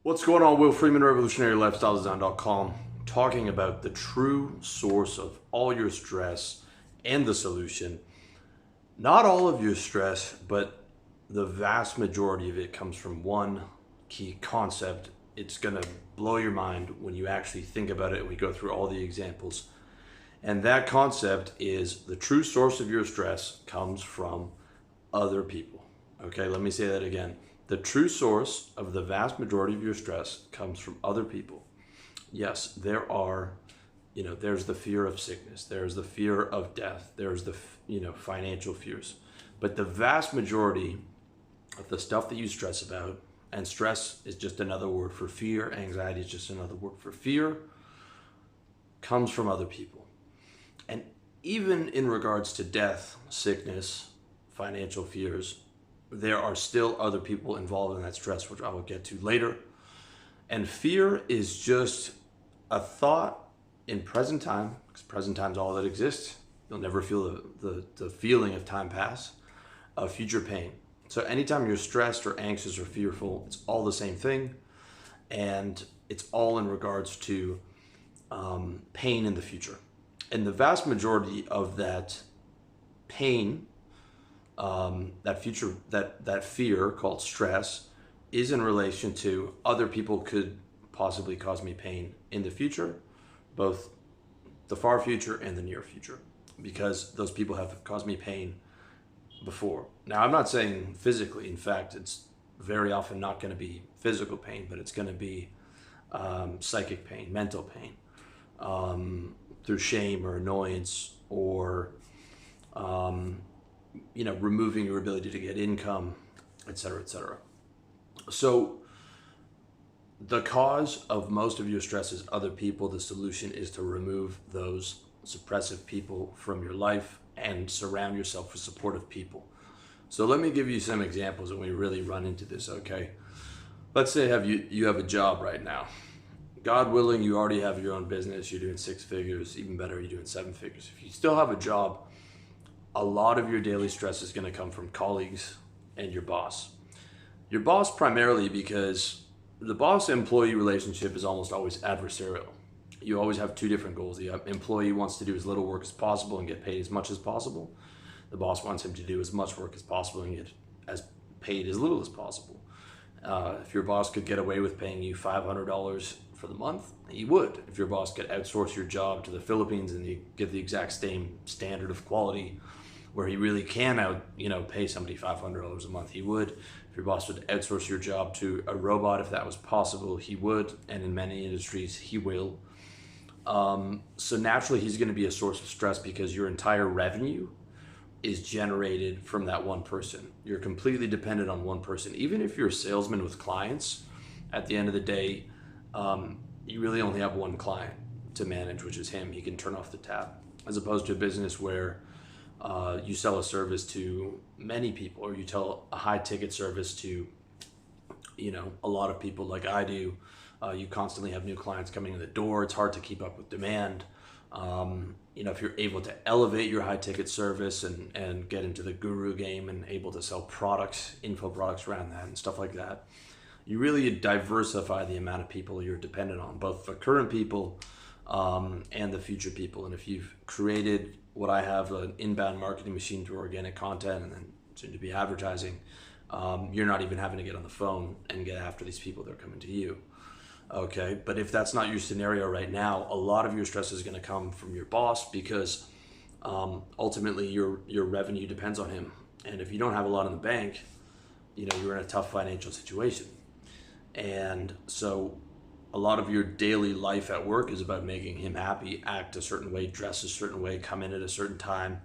What's going on? Will Freeman, RevolutionaryLifestyleDesign.com, talking about the true source of all your stress and the solution. Not all of your stress, but the vast majority of it comes from one key concept. It's going to blow your mind when you actually think about it and we go through all the examples. And that concept is the true source of your stress comes from other people. Okay, let me say that again. The true source of the vast majority of your stress comes from other people. Yes, there's the fear of sickness, there's the fear of death, there's the, financial fears. But the vast majority of the stuff that you stress about, and stress is just another word for fear, anxiety is just another word for fear, comes from other people. And even in regards to death, sickness, financial fears, there are still other people involved in that stress, which I will get to later. And fear is just a thought in present time, because present time is all that exists. You'll never feel the feeling of time pass, of future pain. So anytime you're stressed or anxious or fearful, it's all the same thing. And it's all in regards to pain in the future. And the vast majority of that pain, that fear called stress, is in relation to other people could possibly cause me pain in the future, both the far future and the near future, because those people have caused me pain before. Now, I'm not saying physically. In fact, it's very often not going to be physical pain, but it's going to be psychic pain, mental pain, through shame or annoyance or removing your ability to get income, et cetera, et cetera. So the cause of most of your stress is other people. The solution is to remove those suppressive people from your life and surround yourself with supportive people. So let me give you some examples when we really run into this, okay? Let's say you have a job right now. God willing, you already have your own business. You're doing 6 figures. Even better, you're doing 7 figures. If you still have a job, a lot of your daily stress is going to come from colleagues and your boss. Your boss primarily because the boss-employee relationship is almost always adversarial. You always have two different goals. The employee wants to do as little work as possible and get paid as much as possible. The boss wants him to do as much work as possible and get paid as little as possible. If your boss could get away with paying you $500 for the month, he would. If your boss could outsource your job to the Philippines and you get the exact same standard of quality where he really can pay somebody $500 a month, he would. If your boss would outsource your job to a robot, if that was possible, he would. And in many industries, he will. So naturally, he's going to be a source of stress because your entire revenue is generated from that one person. You're completely dependent on one person. Even if you're a salesman with clients, at the end of the day, you really only have one client to manage, which is him. He can turn off the tap, as opposed to a business where you sell a service to many people, or you tell a high ticket service to, a lot of people like I do. You constantly have new clients coming in the door. It's hard to keep up with demand. If you're able to elevate your high ticket service and get into the guru game and able to sell products, info products around that and stuff like that, you really diversify the amount of people you're dependent on, both the current people and the future people. And if you've created what I have, an inbound marketing machine through organic content and then soon to be advertising, you're not even having to get on the phone and get after these people. They're coming to you. Okay, but if that's not your scenario right now, a lot of your stress is going to come from your boss because ultimately your revenue depends on him. And if you don't have a lot in the bank, you're in a tough financial situation. And so a lot of your daily life at work is about making him happy, act a certain way, dress a certain way, come in at a certain time.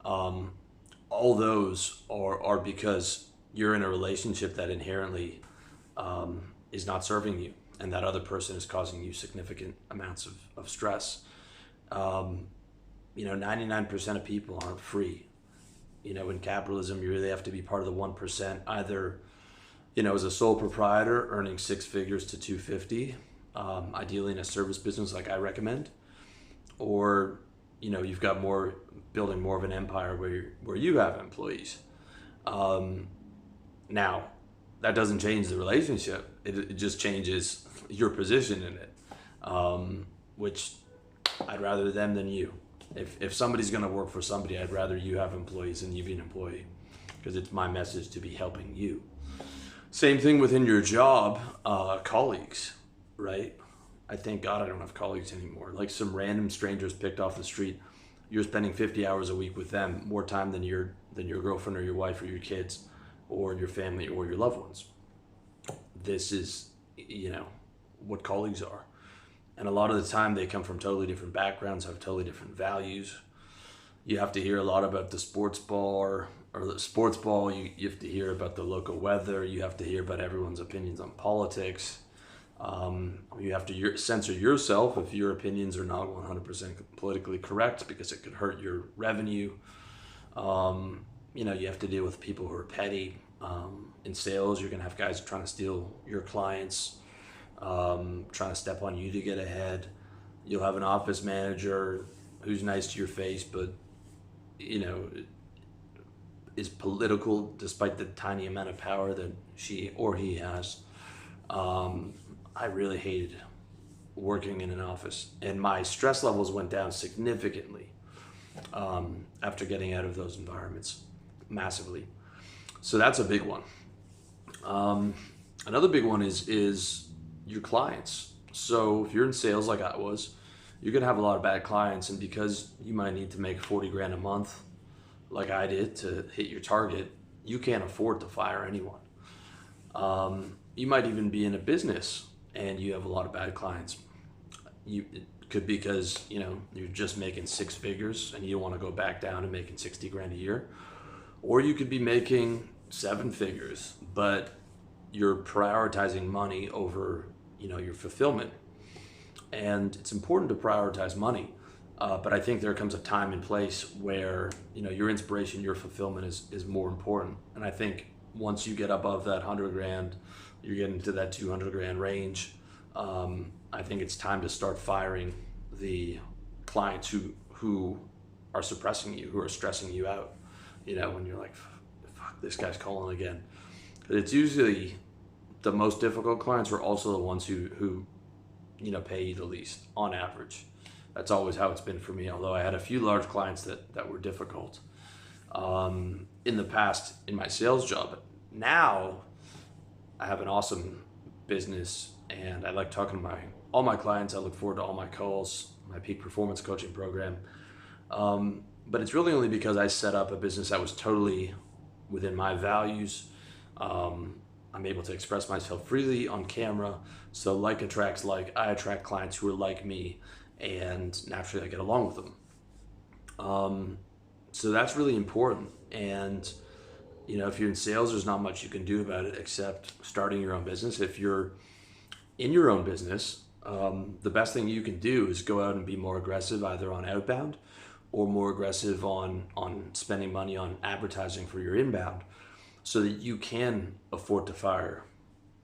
All those are because you're in a relationship that inherently is not serving you, and that other person is causing you significant amounts of stress. 99% of people aren't free. In capitalism, you really have to be part of the 1%, either, as a sole proprietor earning 6 figures to 250, ideally in a service business like I recommend, or, you've got building more of an empire where you have employees. Now, that doesn't change the relationship. It just changes your position in it, which I'd rather them than you. If somebody's going to work for somebody, I'd rather you have employees than you be an employee, because it's my message to be helping you. Same thing within your job, colleagues, right? I thank God I don't have colleagues anymore. Like some random strangers picked off the street, you're spending 50 hours a week with them, more time than your girlfriend or your wife or your kids or your family or your loved ones. This is, what colleagues are. And a lot of the time they come from totally different backgrounds, have totally different values. You have to hear a lot about the sports bar or the sports ball. You have to hear about the local weather. You have to hear about everyone's opinions on politics. You have to censor yourself if your opinions are not 100% politically correct, because it could hurt your revenue. You have to deal with people who are petty. In sales, you're going to have guys trying to steal your clients, trying to step on you to get ahead. You'll have an office manager who's nice to your face, but, is political despite the tiny amount of power that she or he has. I really hated working in an office, and my stress levels went down significantly after getting out of those environments, massively. So that's a big one. Another big one is your clients. So if you're in sales like I was, you're gonna have a lot of bad clients, and because you might need to make 40 grand a month, like I did, to hit your target, you can't afford to fire anyone. You might even be in a business and you have a lot of bad clients. It could be because you're just making six figures and you don't want to go back down to making 60 grand a year, or you could be making seven figures, but you're prioritizing money over your fulfillment. And it's important to prioritize money, but I think there comes a time and place where your inspiration, your fulfillment is more important. And I think once you get above that 100 grand, you're getting to that 200 grand range, I think it's time to start firing the clients who are suppressing you, who are stressing you out. When you're like, fuck, this guy's calling again. It's usually the most difficult clients are also the ones who pay you the least on average. That's always how it's been for me, although I had a few large clients that were difficult in the past in my sales job. Now I have an awesome business, and I like talking to all my clients. I look forward to all my calls, my peak performance coaching program. But it's really only because I set up a business that was totally within my values. I'm able to express myself freely on camera. So like attracts like. I attract clients who are like me, and naturally I get along with them. So that's really important. And if you're in sales, there's not much you can do about it except starting your own business. If you're in your own business, the best thing you can do is go out and be more aggressive, either on outbound or more aggressive on spending money on advertising for your inbound, so that you can afford to fire,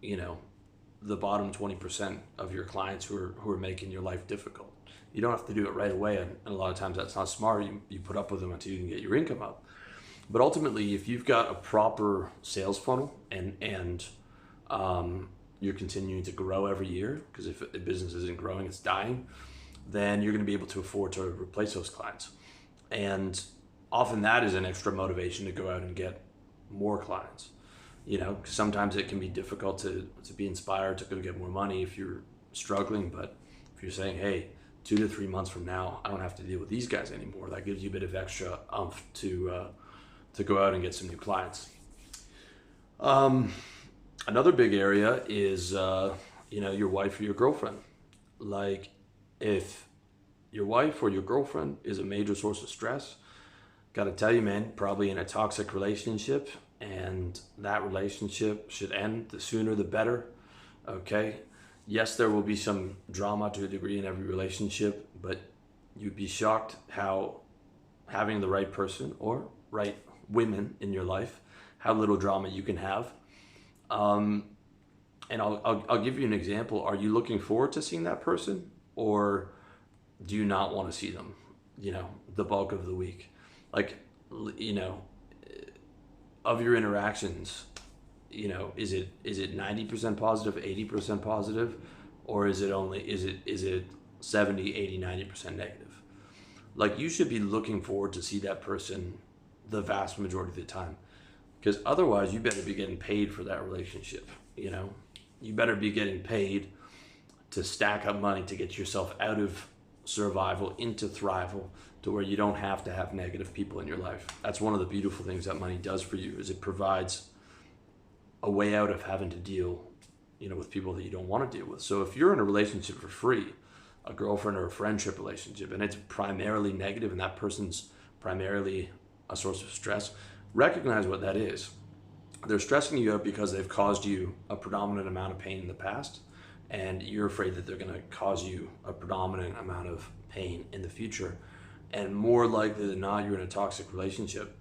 the bottom 20% of your clients who are making your life difficult. You don't have to do it right away, and a lot of times that's not smart. You put up with them until you can get your income up. But ultimately, if you've got a proper sales funnel and you're continuing to grow every year, because if a business isn't growing, it's dying, then you're going to be able to afford to replace those clients. And often that is an extra motivation to go out and get more clients. Because sometimes it can be difficult to be inspired to go get more money if you're struggling. But if you're saying, hey, 2 to 3 months from now, I don't have to deal with these guys anymore, that gives you a bit of extra oomph to go out and get some new clients. Another big area is, your wife or your girlfriend. Like, if your wife or your girlfriend is a major source of stress, got to tell you, man, probably in a toxic relationship, and that relationship should end. The sooner the better. Okay. Yes, there will be some drama to a degree in every relationship, but you'd be shocked how having the right person or right women in your life, how little drama you can have. And I'll give you an example. Are you looking forward to seeing that person, or do you not want to see them, the bulk of the week? Like, of your interactions, is it 90% positive, 80% positive, or is it 70, 80, 90% negative? Like, you should be looking forward to see that person the vast majority of the time, because otherwise you better be getting paid for that relationship. You better be getting paid to stack up money to get yourself out of survival into thrival, to where you don't have to have negative people in your life. That's one of the beautiful things that money does for you, is it provides a way out of having to deal, with people that you don't want to deal with. So if you're in a relationship for free, a girlfriend or a friendship relationship, and it's primarily negative and that person's primarily a source of stress, recognize what that is. They're stressing you out because they've caused you a predominant amount of pain in the past, and you're afraid that they're going to cause you a predominant amount of pain in the future. And more likely than not, you're in a toxic relationship.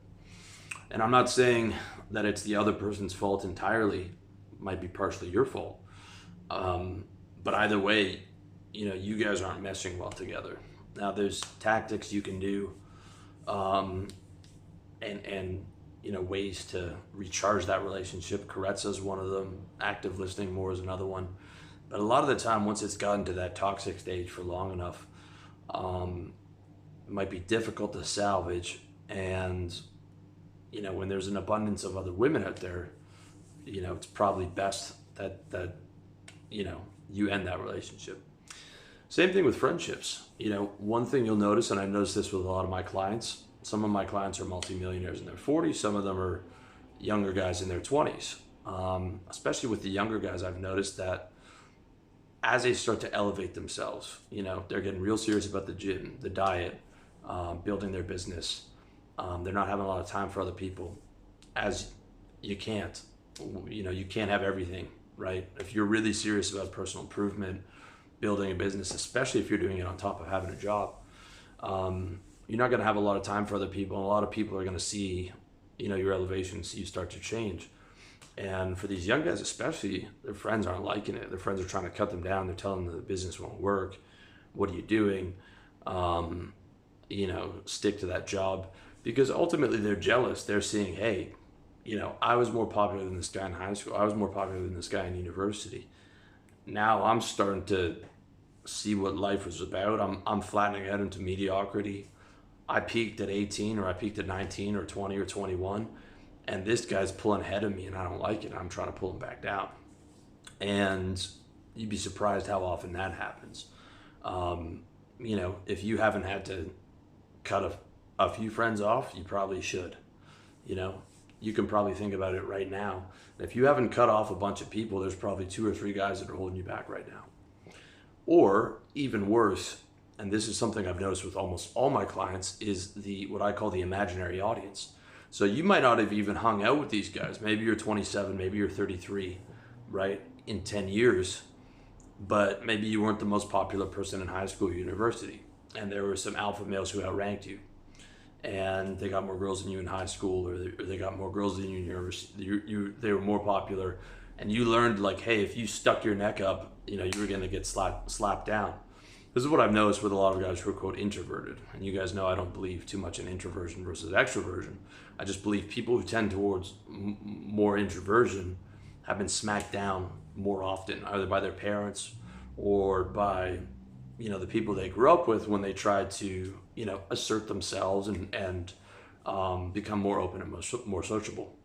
And I'm not saying that it's the other person's fault entirely. It might be partially your fault. But either way, you guys aren't meshing well together. Now, there's tactics you can do, and ways to recharge that relationship. Carezza is one of them. Active listening more is another one. But a lot of the time, once it's gotten to that toxic stage for long enough, it might be difficult to salvage. And when there's an abundance of other women out there, it's probably best that you end that relationship. Same thing with friendships. One thing you'll notice, and I noticed this with a lot of my clients, some of my clients are multimillionaires in their 40s, some of them are younger guys in their 20s. Especially with the younger guys, I've noticed that as they start to elevate themselves, they're getting real serious about the gym, the diet, building their business. They're not having a lot of time for other people, as you can't have everything, right? If you're really serious about personal improvement, building a business, especially if you're doing it on top of having a job, you're not going to have a lot of time for other people. And a lot of people are going to see, your elevation, see you start to change. And for these young guys especially, their friends aren't liking it. Their friends are trying to cut them down. They're telling them the business won't work. What are you doing? Stick to that job. Because ultimately they're jealous. They're seeing, hey, I was more popular than this guy in high school. I was more popular than this guy in university. Now I'm starting to see what life was about. I'm flattening out into mediocrity. I peaked at 18, or I peaked at 19 or 20 or 21. And this guy's pulling ahead of me, and I don't like it. I'm trying to pull him back down. And you'd be surprised how often that happens. If you haven't had to cut a few friends off, you probably should. You can probably think about it right now. If you haven't cut off a bunch of people, there's probably 2 or 3 guys that are holding you back right now. Or even worse, and this is something I've noticed with almost all my clients, is what I call the imaginary audience. So you might not have even hung out with these guys. Maybe you're 27, maybe you're 33, right? In 10 years, but maybe you weren't the most popular person in high school or university. And there were some alpha males who outranked you. And they got more girls than you in high school, or they got more girls than you in university. They were more popular. And you learned, like, hey, if you stuck your neck up, you were going to get slapped down. This is what I've noticed with a lot of guys who are, quote, introverted. And you guys know I don't believe too much in introversion versus extroversion. I just believe people who tend towards more introversion have been smacked down more often, either by their parents or by, the people they grew up with when they tried to, assert themselves and become more open and more sociable.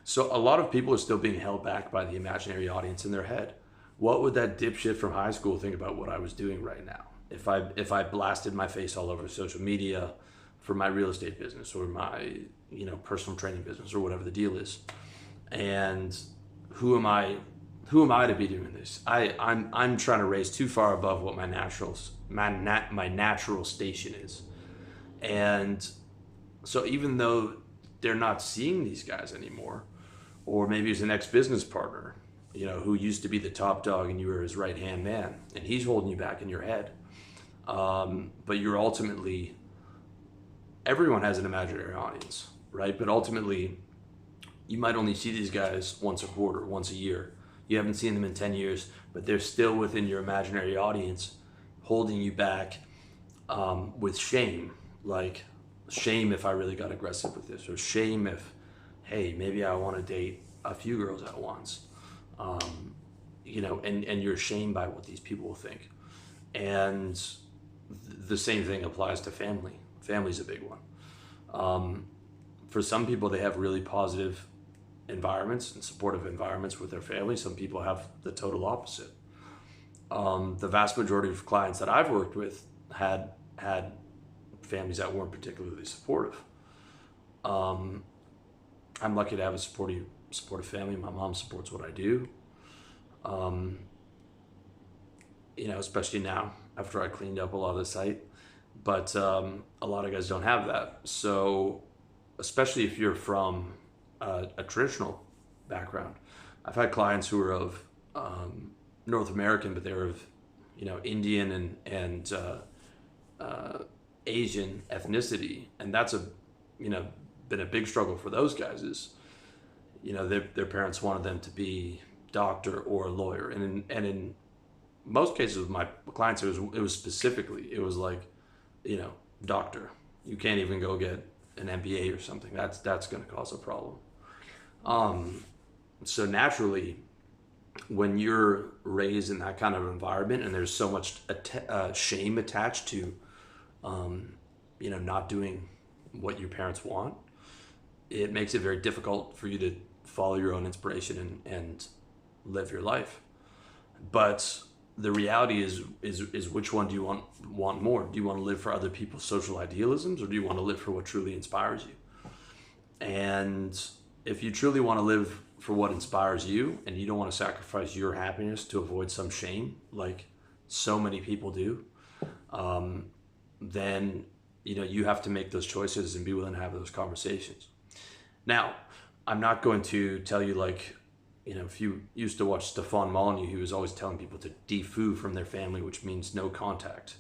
So a lot of people are still being held back by the imaginary audience in their head. What would that dipshit from high school think about what I was doing right now? If I blasted my face all over social media for my real estate business or my, personal training business or whatever the deal is. And who am I to be doing this? I'm trying to raise too far above what my natural station is. And so even though they're not seeing these guys anymore, or maybe it's an ex-business partner, who used to be the top dog and you were his right-hand man, and he's holding you back in your head. But you're ultimately, everyone has an imaginary audience, right? But ultimately, you might only see these guys once a quarter, once a year. You haven't seen them in 10 years, but they're still within your imaginary audience, holding you back with shame. Like, shame if I really got aggressive with this, or shame if, hey, maybe I want to date a few girls at once, and you're shamed by what these people will think. And the same thing applies to family. Family's a big one. For some people, they have really positive environments and supportive environments with their family. Some people have the total opposite. The vast majority of clients that I've worked with had families that weren't particularly supportive. I'm lucky to have a supportive family. My mom supports what I do. Especially now after I cleaned up a lot of the site. But a lot of guys don't have that. So, especially if you're from a traditional background, I've had clients who are of North American, but they're of Indian and Asian ethnicity, and that's been a big struggle for those guys. Is their parents wanted them to be doctor or a lawyer, and in most cases with my clients it was like doctor. You can't even go get an MBA or something. That's going to cause a problem. So naturally, when you're raised in that kind of environment and there's so much shame attached to not doing what your parents want, it makes it very difficult for you to follow your own inspiration and live your life. But the reality is which one do you want more? Do you want to live for other people's social idealisms, or do you want to live for what truly inspires you? And if you truly want to live for what inspires you, and you don't want to sacrifice your happiness to avoid some shame, like so many people do, then you have to make those choices and be willing to have those conversations. Now, I'm not going to tell you if you used to watch Stefan Molyneux, he was always telling people to defoo from their family, which means no contact.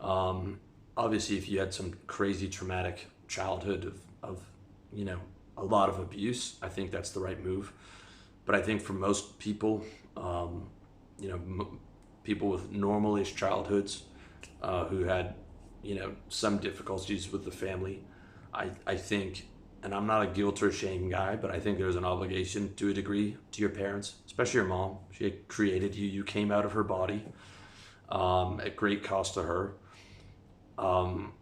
Obviously, if you had some crazy traumatic childhood of a lot of abuse, I think that's the right move. But I think for most people, people with normal-ish childhoods who had, some difficulties with the family, I think, and I'm not a guilt or shame guy, but I think there's an obligation to a degree to your parents, especially your mom. She created you. You came out of her body at great cost to her.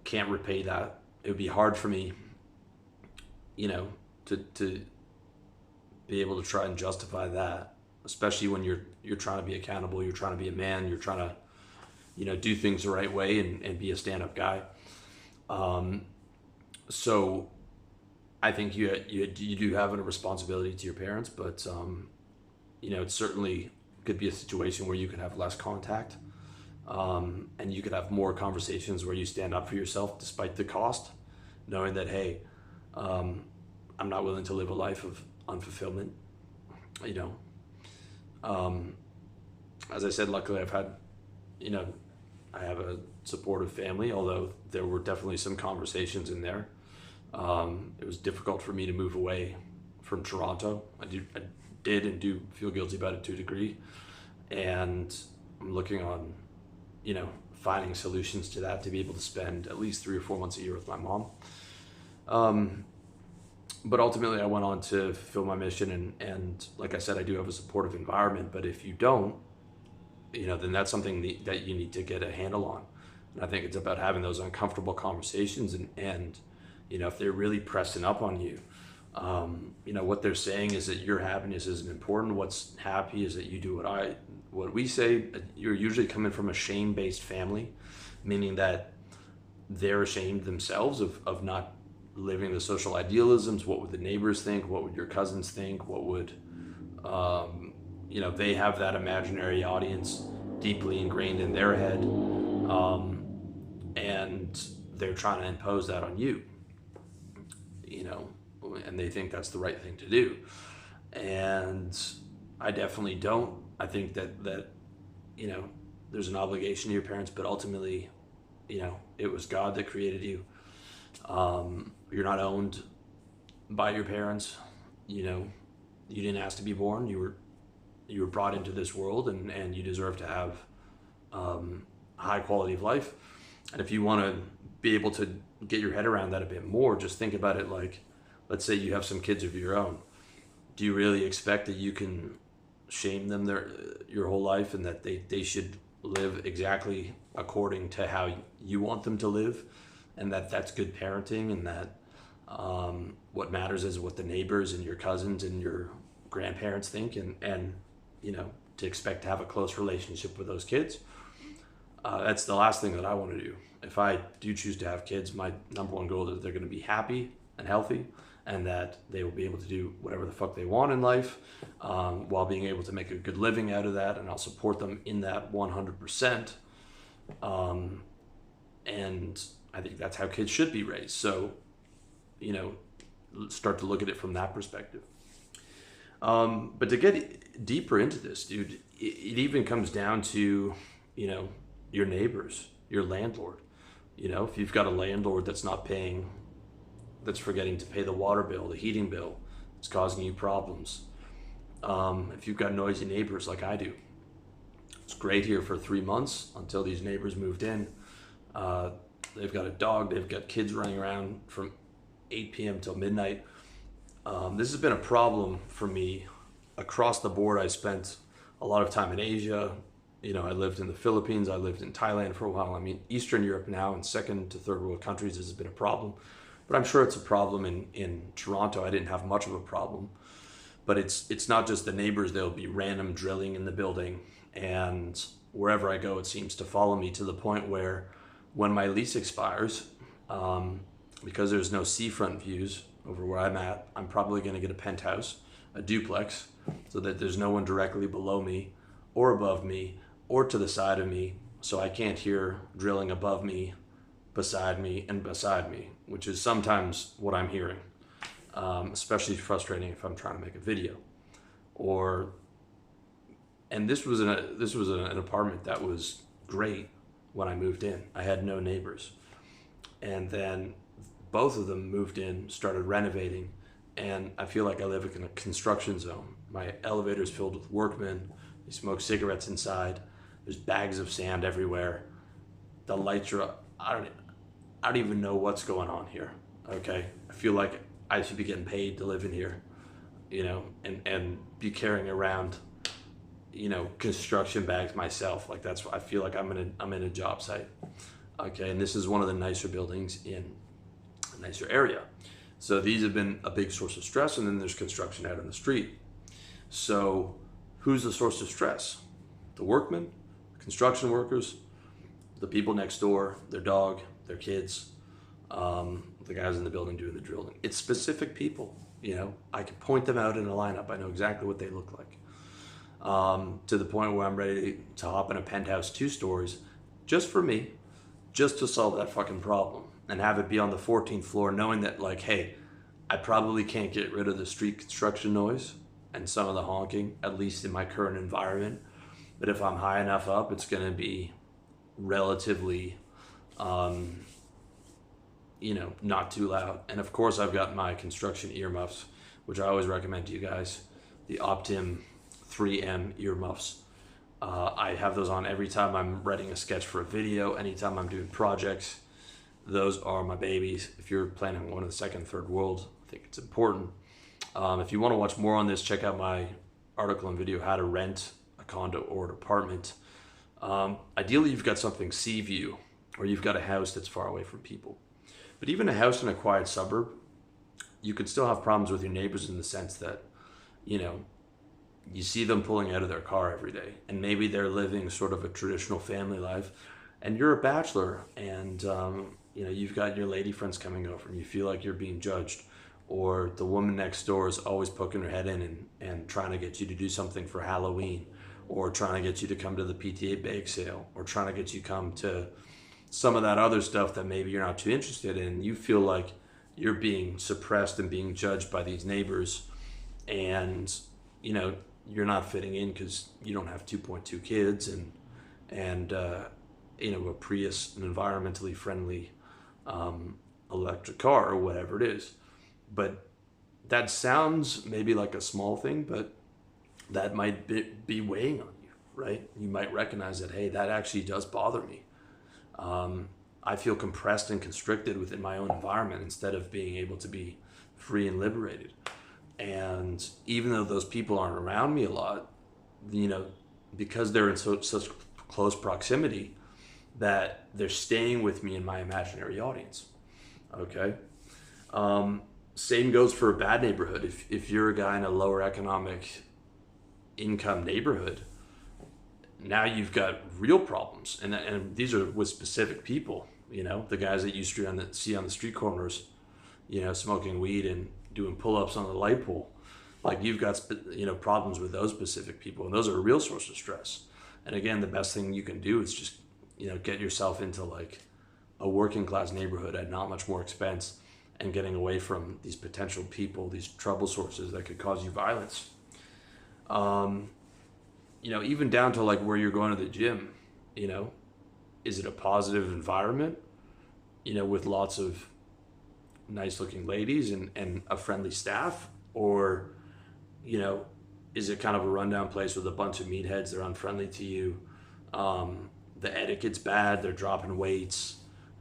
Can't repay that. It would be hard for me, to be able to try and justify that, especially when you're trying to be accountable, you're trying to be a man, you're trying to, do things the right way and be a stand-up guy. So I think you do have a responsibility to your parents, but it certainly could be a situation where you could have less contact, and you could have more conversations where you stand up for yourself despite the cost, knowing that, hey, I'm not willing to live a life of unfulfillment. As I said, luckily I've had, I have a supportive family, although there were definitely some conversations in there. It was difficult for me to move away from Toronto. I did and do feel guilty about it to a degree. And I'm looking on, finding solutions to that to be able to spend at least 3 or 4 months a year with my mom. But ultimately I went on to fulfill my mission, and like I said, I do have a supportive environment, but if you don't, then that's something that you need to get a handle on. And I think it's about having those uncomfortable conversations, and if they're really pressing up on you, what they're saying is that your happiness isn't important. What's happy is that you do what we say. You're usually coming from a shame-based family, meaning that they're ashamed themselves of not living the social idealisms. What would the neighbors think? What would your cousins think? What would, they have that imaginary audience deeply ingrained in their head, and they're trying to impose that on you, and they think that's the right thing to do. And I definitely don't. I think that there's an obligation to your parents, but ultimately, it was God that created you. You're not owned by your parents. You didn't ask to be born. You were brought into this world, and you deserve to have a high quality of life. And if you want to be able to get your head around that a bit more, just think about it like, let's say you have some kids of your own. do you really expect that you can shame them your whole life, and that they should live exactly according to how you want them to live, and that's good parenting, and that what matters is what the neighbors and your cousins and your grandparents think, and to expect to have a close relationship with those kids? That's the last thing that I want to do. If I do choose to have kids, my number one goal is they're going to be happy and healthy, and that they will be able to do whatever the fuck they want in life, while being able to make a good living out of that, and I'll support them in that 100%. And I think that's how kids should be raised. So, start to look at it from that perspective. But to get deeper into this, dude, it even comes down to, your neighbors, your landlord. If you've got a landlord that's not paying, that's forgetting to pay the water bill, the heating bill, it's causing you problems. If you've got noisy neighbors like I do, it's great here for 3 months until these neighbors moved in. They've got a dog, they've got kids running around from 8 p.m. till midnight. This has been a problem for me across the board. I spent a lot of time in Asia. I lived in the Philippines. I lived in Thailand for a while. I mean, Eastern Europe now, and second to third world countries, has been a problem. But I'm sure it's a problem in Toronto. I didn't have much of a problem. But it's not just the neighbors. There'll be random drilling in the building. And wherever I go, it seems to follow me, to the point where when my lease expires, because there's no seafront views over where I'm at, I'm probably going to get a penthouse, a duplex, so that there's no one directly below me or above me or to the side of me, so I can't hear drilling above me, beside me, which is sometimes what I'm hearing, especially frustrating if I'm trying to make a video. And this was an apartment that was great when I moved in. I had no neighbors. And then both of them moved in, started renovating, and I feel like I live in a construction zone. My elevator's filled with workmen. They smoke cigarettes inside. There's bags of sand everywhere. The lights are up. I don't even know what's going on here. Okay, I feel like I should be getting paid to live in here, and be carrying around, construction bags myself. Like, that's what I feel like. I'm in a job site. Okay, and this is one of the nicer buildings in a nicer area. So these have been a big source of stress, and then there's construction out on the street. So who's the source of stress? The workmen, construction workers, the people next door, their dog, their kids, the guys in the building doing the drilling. It's specific people, I can point them out in a lineup. I know exactly what they look like. To the point where I'm ready to hop in a penthouse 2 stories just for me, just to solve that fucking problem, and have it be on the 14th floor, knowing that, like, hey, I probably can't get rid of the street construction noise and some of the honking, at least in my current environment. But if I'm high enough up, it's going to be relatively, not too loud. And of course, I've got my construction earmuffs, which I always recommend to you guys, the Optim 3M earmuffs. I have those on every time I'm writing a sketch for a video, anytime I'm doing projects. Those are my babies. If you're planning on going to the second, third world, I think it's important. If you want to watch more on this, check out my article and video, how to rent a condo or an apartment. Ideally, you've got something sea view, or you've got a house that's far away from people. But even a house in a quiet suburb, you could still have problems with your neighbors, in the sense that, you see them pulling out of their car every day, and maybe they're living sort of a traditional family life, and you're a bachelor, and you've got your lady friends coming over, and you feel like you're being judged, or the woman next door is always poking her head in and trying to get you to do something for Halloween, or trying to get you to come to the PTA bake sale, or trying to get you come to some of that other stuff that maybe you're not too interested in. You feel like you're being suppressed and being judged by these neighbors, and you're not fitting in because you don't have 2.2 kids and a Prius, an environmentally friendly electric car, or whatever it is. But that sounds maybe like a small thing, but that might be weighing on you, right? You might recognize that, hey, that actually does bother me. I feel compressed and constricted within my own environment, instead of being able to be free and liberated. And even though those people aren't around me a lot, you know, because they're in such close proximity, that they're staying with me in my imaginary audience. Okay. Same goes for a bad neighborhood. If you're a guy in a lower economic income neighborhood, now you've got real problems, and these are with specific people. You know, the guys that you see on the street corners, you know, smoking weed and doing pull-ups on the light pole. Like, you've got problems with those specific people, and those are a real source of stress. And again, the best thing you can do is just get yourself into like a working class neighborhood at not much more expense, and getting away from these potential people, these trouble sources that could cause you violence. Even down to like where you're going to the gym, is it a positive environment, with lots of nice looking ladies and a friendly staff? Or, is it kind of a rundown place with a bunch of meatheads? They're unfriendly to you. The etiquette's bad. They're dropping weights.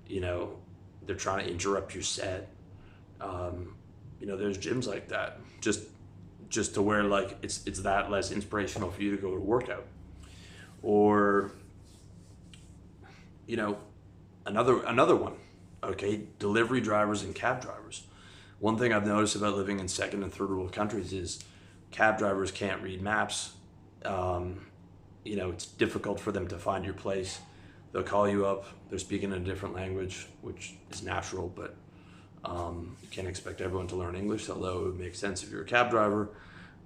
They're trying to interrupt your set. There's gyms like that. Just to where like it's that less inspirational for you to go to workout. Or another one. Okay, delivery drivers and cab drivers. One thing I've noticed about living in second and third world countries is cab drivers can't read maps. It's difficult for them to find your place. They'll call you up. They're speaking in a different language, which is natural, but you can't expect everyone to learn English, although it would make sense if you're a cab driver.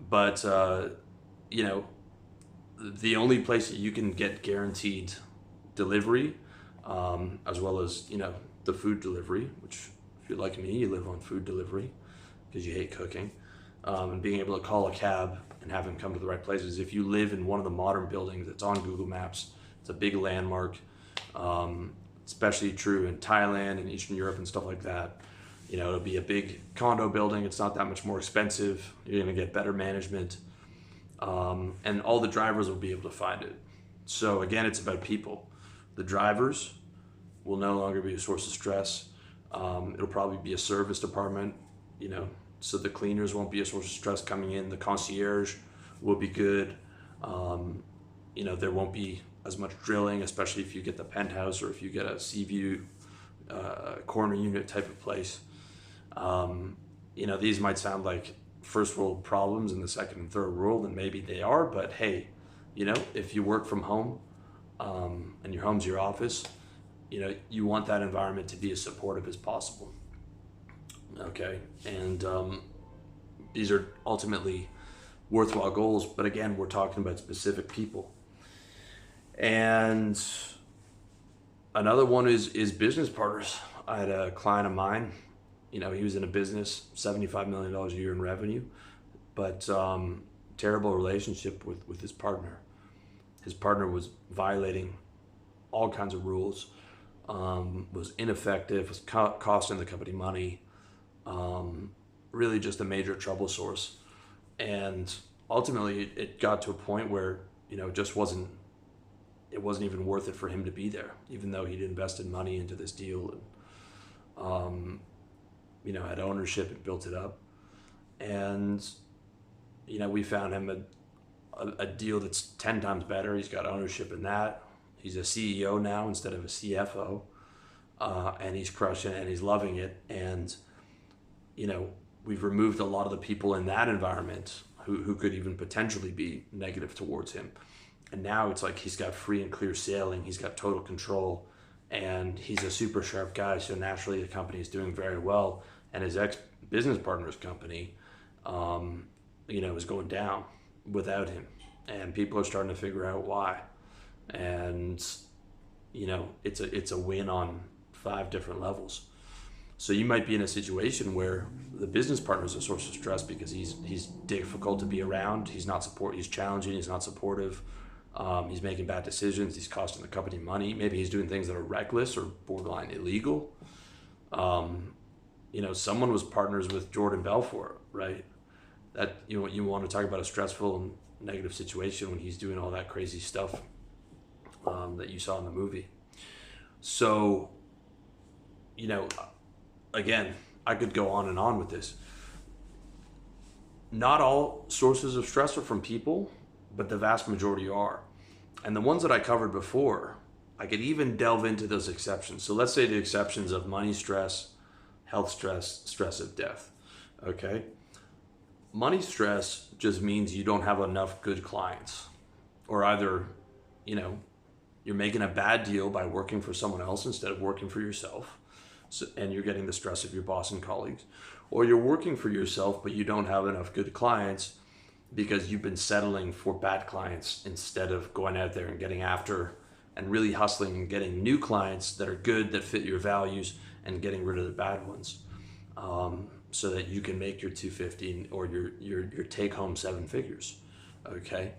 But, the only place that you can get guaranteed delivery, as well as, the food delivery, which if you're like me, you live on food delivery because you hate cooking, and being able to call a cab and have them come to the right places. If you live in one of the modern buildings that's on Google Maps, it's a big landmark, especially true in Thailand and Eastern Europe and stuff like that. It'll be a big condo building. It's not that much more expensive. You're going to get better management, and all the drivers will be able to find it. So again, it's about people. The drivers will no longer be a source of stress. It'll probably be a service department, so the cleaners won't be a source of stress coming in. The concierge will be good. There won't be as much drilling, especially if you get the penthouse or if you get a sea view corner unit type of place. These might sound like first world problems in the second and third world, and maybe they are, but hey, if you work from home, and your home's your office, you want that environment to be as supportive as possible. Okay. And these are ultimately worthwhile goals, but again, we're talking about specific people. And another one is business partners. I had a client of mine, he was in a business, $75 million a year in revenue, but terrible relationship with his partner. His partner was violating all kinds of rules, was ineffective, was costing the company money, really just a major trouble source. And ultimately it got to a point where, it wasn't even worth it for him to be there, even though he'd invested money into this deal and, had ownership and built it up. And, we found him a deal that's 10 times better. He's got ownership in that. He's a CEO now instead of a CFO, and he's crushing it and he's loving it. And, we've removed a lot of the people in that environment who could even potentially be negative towards him. And now it's like he's got free and clear sailing. He's got total control, and he's a super sharp guy. So naturally the company is doing very well. And his ex-business partner's company, is going down without him. And people are starting to figure out why. And, it's a win on 5 different levels. So you might be in a situation where the business partner is a source of stress because he's difficult to be around. He's challenging. He's not supportive. He's making bad decisions. He's costing the company money. Maybe he's doing things that are reckless or borderline illegal. Someone was partners with Jordan Belfort, right? That you want to talk about a stressful and negative situation when he's doing all that crazy stuff that you saw in the movie. So, again, I could go on and on with this. Not all sources of stress are from people, but the vast majority are. And the ones that I covered before, I could even delve into those exceptions. So let's say the exceptions of money stress, health stress, stress of death. Okay. Money stress just means you don't have enough good clients, or either, you know, you're making a bad deal by working for someone else instead of working for yourself. So, and you're getting the stress of your boss and colleagues, or you're working for yourself, but you don't have enough good clients because you've been settling for bad clients instead of going out there and getting after and really hustling and getting new clients that are good, that fit your values, and getting rid of the bad ones, so that you can make your 250 or your take home 7 figures. Okay.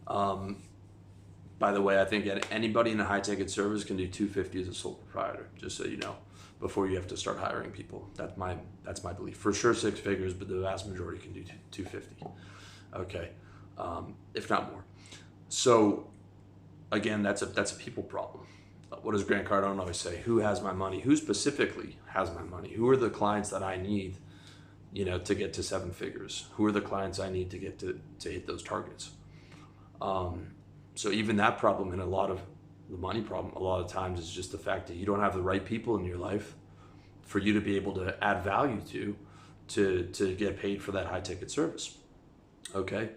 By the way, I think anybody in a high ticket service can do 250 as a sole proprietor, just so you know, before you have to start hiring people. That's my belief. For sure 6 figures, but the vast majority can do 250. Okay. If not more. So again, that's a people problem. What does Grant Cardone always say? Who has my money? Who specifically has my money? Who are the clients that I need, to get to 7 figures? Who are the clients I need to get to hit those targets? So even that problem, and a lot of the money problem, a lot of times is just the fact that you don't have the right people in your life for you to be able to add value to get paid for that high ticket service. Okay.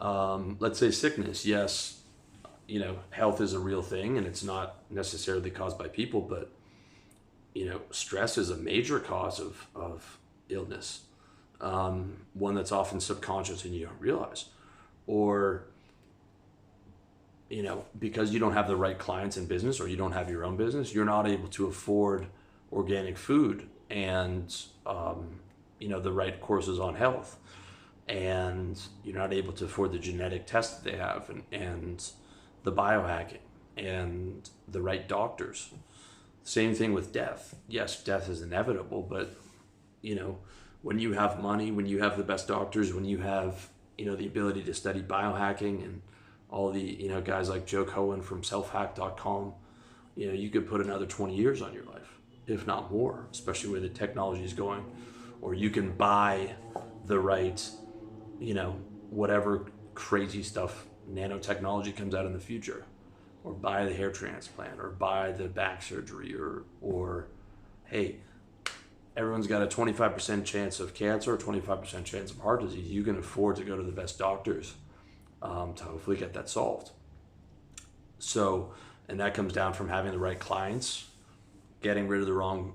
Let's say sickness. Yes, health is a real thing, and it's not necessarily caused by people, but stress is a major cause of illness, one that's often subconscious and you don't realize. Or because you don't have the right clients in business, or you don't have your own business, you're not able to afford organic food and the right courses on health, and you're not able to afford the genetic tests that they have, and the biohacking and the right doctors. Same thing with death. Yes, death is inevitable, but when you have money, when you have the best doctors, when you have the ability to study biohacking and all the guys like Joe Cohen from selfhack.com, you could put another 20 years on your life, if not more, especially where the technology is going. Or you can buy the right whatever crazy stuff nanotechnology comes out in the future, or buy the hair transplant, or buy the back surgery, or hey, everyone's got a 25% chance of cancer, or 25% chance of heart disease. You can afford to go to the best doctors to hopefully get that solved. So, and that comes down from having the right clients, getting rid of the wrong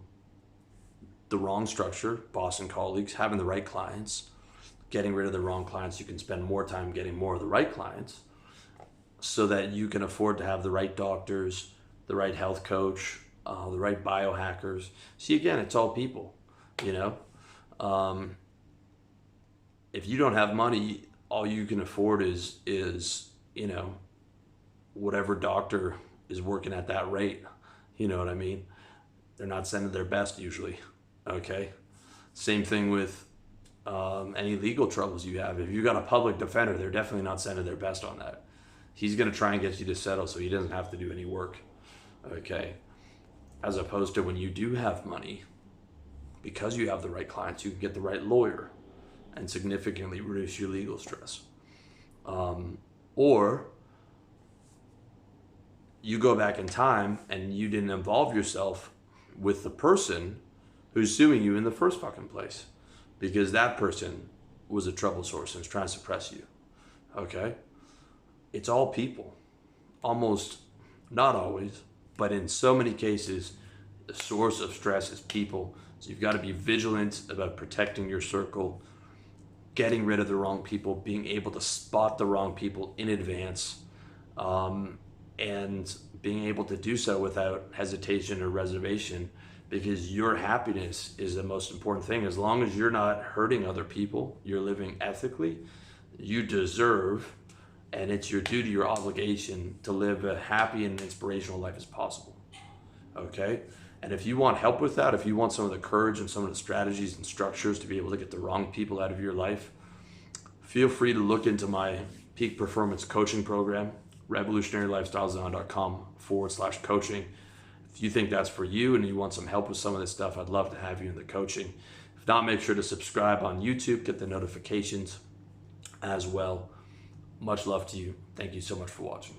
structure, boss and colleagues, having the right clients, getting rid of the wrong clients. You can spend more time getting more of the right clients, so that you can afford to have the right doctors, the right health coach, the right biohackers. See, again, it's all people. If you don't have money, all you can afford is whatever doctor is working at that rate. You know what I mean? They're not sending their best usually. Okay. Same thing with any legal troubles you have. If you got a public defender, they're definitely not sending their best on that. He's going to try and get you to settle so he doesn't have to do any work. Okay. As opposed to when you do have money, because you have the right clients, you can get the right lawyer and significantly reduce your legal stress. Or you go back in time and you didn't involve yourself with the person who's suing you in the first fucking place, because that person was a trouble source and is trying to suppress you. Okay? It's all people. Almost, not always, but in so many cases, the source of stress is people. So you've got to be vigilant about protecting your circle, getting rid of the wrong people, being able to spot the wrong people in advance, and being able to do so without hesitation or reservation, because your happiness is the most important thing. As long as you're not hurting other people, you're living ethically, you deserve, and it's your duty, your obligation to live a happy and inspirational life as possible. Okay? And if you want help with that, if you want some of the courage and some of the strategies and structures to be able to get the wrong people out of your life, feel free to look into my peak performance coaching program, revolutionarylifestylezone.com/coaching. If you think that's for you and you want some help with some of this stuff, I'd love to have you in the coaching. If not, make sure to subscribe on YouTube, get the notifications as well. Much love to you. Thank you so much for watching.